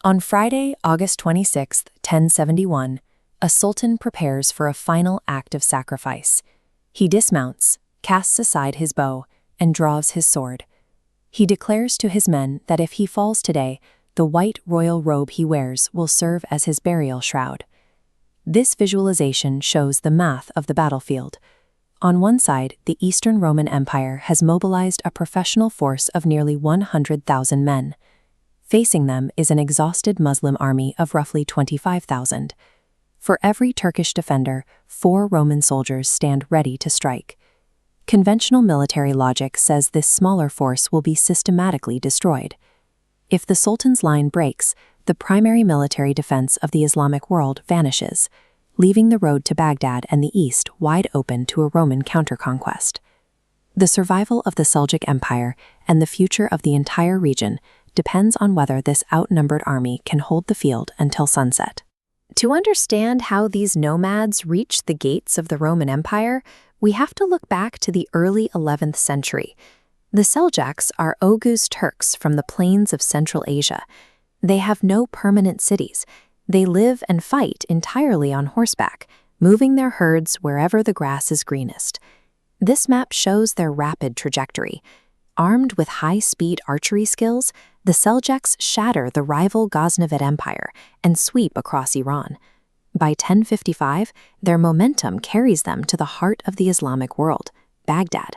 On Friday, August 26, 1071, a sultan prepares for a final act of sacrifice. He dismounts, casts aside his bow, and draws his sword. He declares to his men that if he falls today, the white royal robe he wears will serve as his burial shroud. This visualization shows the math of the battlefield. On one side, the Eastern Roman Empire has mobilized a professional force of nearly 100,000 men. Facing them is an exhausted Muslim army of roughly 25,000. For every Turkish defender, 4 Roman soldiers stand ready to strike. Conventional military logic says this smaller force will be systematically destroyed. If the Sultan's line breaks, the primary military defense of the Islamic world vanishes, leaving the road to Baghdad and the east wide open to a Roman counter-conquest. The survival of the Seljuk Empire and the future of the entire region depends on whether this outnumbered army can hold the field until sunset. To understand how these nomads reached the gates of the Roman Empire, we have to look back to the early 11th century. The Seljuks are Oghuz Turks from the plains of Central Asia. They have no permanent cities. They live and fight entirely on horseback, moving their herds wherever the grass is greenest. This map shows their rapid trajectory. Armed with high-speed archery skills, the Seljuks shatter the rival Ghaznavid Empire and sweep across Iran. By 1055, their momentum carries them to the heart of the Islamic world, Baghdad.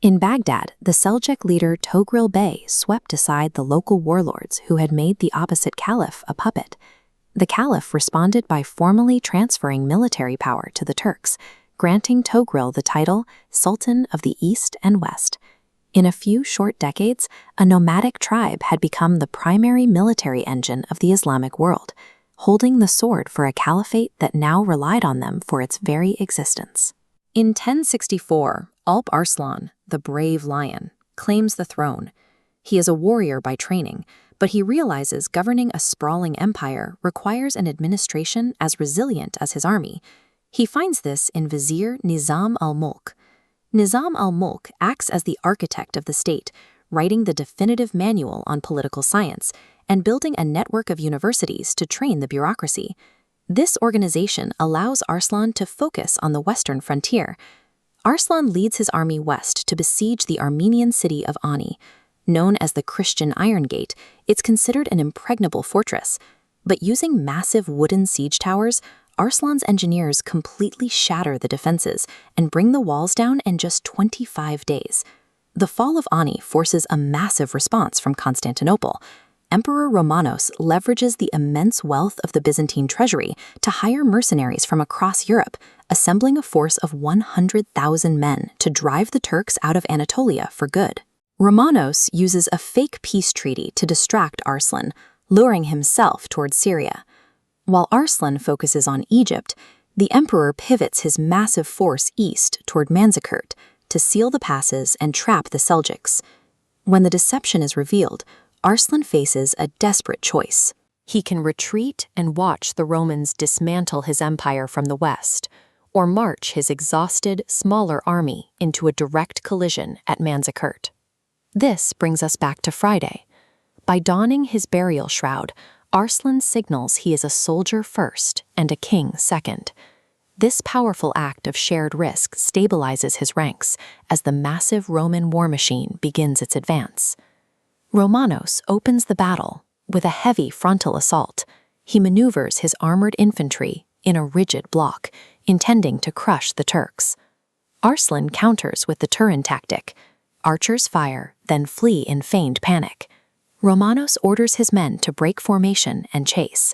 In Baghdad, the Seljuk leader Togril Bey swept aside the local warlords who had made the opposite caliph a puppet. The caliph responded by formally transferring military power to the Turks, granting Togril the title Sultan of the East and West. In a few short decades, a nomadic tribe had become the primary military engine of the Islamic world, holding the sword for a caliphate that now relied on them for its very existence. In 1064, Alp Arslan, the brave lion, claims the throne. He is a warrior by training, but he realizes governing a sprawling empire requires an administration as resilient as his army. He finds this in Vizier Nizam al-Mulk. Nizam al-Mulk acts as the architect of the state, writing the definitive manual on political science and building a network of universities to train the bureaucracy. This organization allows Arslan to focus on the western frontier. Arslan leads his army west to besiege the Armenian city of Ani. Known as the Christian Iron Gate, it's considered an impregnable fortress. But using massive wooden siege towers, Arslan's engineers completely shatter the defenses and bring the walls down in just 25 days. The fall of Ani forces a massive response from Constantinople. Emperor Romanos leverages the immense wealth of the Byzantine treasury to hire mercenaries from across Europe, assembling a force of 100,000 men to drive the Turks out of Anatolia for good. Romanos uses a fake peace treaty to distract Arslan, luring himself towards Syria. While Arslan focuses on Egypt, the emperor pivots his massive force east toward Manzikert to seal the passes and trap the Seljuks. When the deception is revealed, Arslan faces a desperate choice. He can retreat and watch the Romans dismantle his empire from the west, or march his exhausted, smaller army into a direct collision at Manzikert. This brings us back to Friday. By donning his burial shroud, Arslan signals he is a soldier first and a king second. This powerful act of shared risk stabilizes his ranks as the massive Roman war machine begins its advance. Romanos opens the battle with a heavy frontal assault. He maneuvers his armored infantry in a rigid block, intending to crush the Turks. Arslan counters with the Turin tactic. Archers fire, then flee in feigned panic. Romanos orders his men to break formation and chase.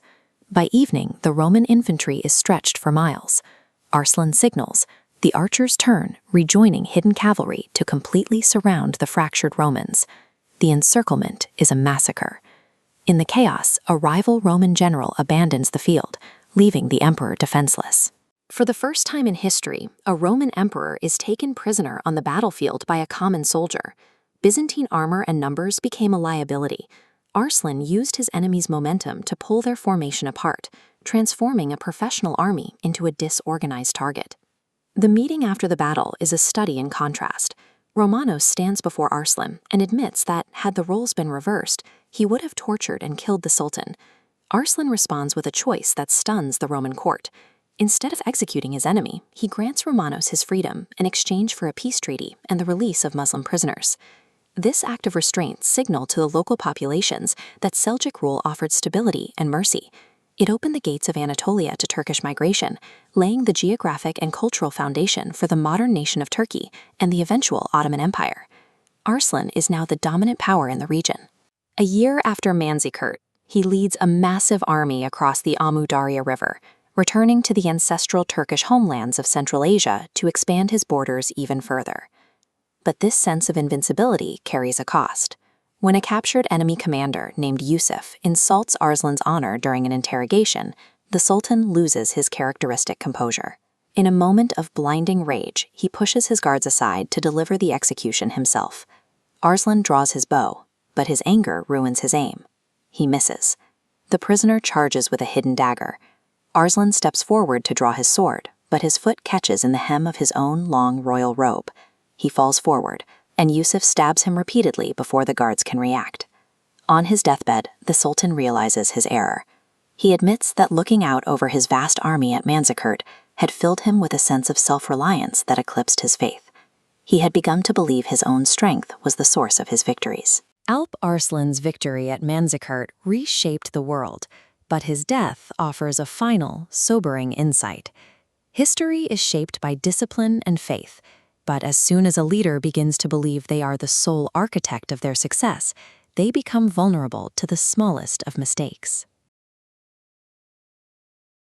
By evening, the Roman infantry is stretched for miles. Arslan signals. The archers turn, rejoining hidden cavalry to completely surround the fractured Romans. The encirclement is a massacre. In the chaos, a rival Roman general abandons the field, leaving the emperor defenseless. For the first time in history, a Roman emperor is taken prisoner on the battlefield by a common soldier. Byzantine armor and numbers became a liability. Arslan used his enemy's momentum to pull their formation apart, transforming a professional army into a disorganized target. The meeting after the battle is a study in contrast. Romanos stands before Arslan and admits that, had the roles been reversed, he would have tortured and killed the Sultan. Arslan responds with a choice that stuns the Roman court. Instead of executing his enemy, he grants Romanos his freedom in exchange for a peace treaty and the release of Muslim prisoners. This act of restraint signaled to the local populations that Seljuk rule offered stability and mercy. It opened the gates of Anatolia to Turkish migration, laying the geographic and cultural foundation for the modern nation of Turkey and the eventual Ottoman Empire. Arslan is now the dominant power in the region. A year after Manzikert, he leads a massive army across the Amu Darya River, returning to the ancestral Turkish homelands of Central Asia to expand his borders even further. But this sense of invincibility carries a cost. When a captured enemy commander named Yusuf insults Arslan's honor during an interrogation, the Sultan loses his characteristic composure. In a moment of blinding rage, he pushes his guards aside to deliver the execution himself. Arslan draws his bow, but his anger ruins his aim. He misses. The prisoner charges with a hidden dagger. Arslan steps forward to draw his sword, but his foot catches in the hem of his own long royal robe. He falls forward, and Yusuf stabs him repeatedly before the guards can react. On his deathbed, the Sultan realizes his error. He admits that looking out over his vast army at Manzikert had filled him with a sense of self-reliance that eclipsed his faith. He had begun to believe his own strength was the source of his victories. Alp Arslan's victory at Manzikert reshaped the world, but his death offers a final, sobering insight. History is shaped by discipline and faith, but as soon as a leader begins to believe they are the sole architect of their success, they become vulnerable to the smallest of mistakes.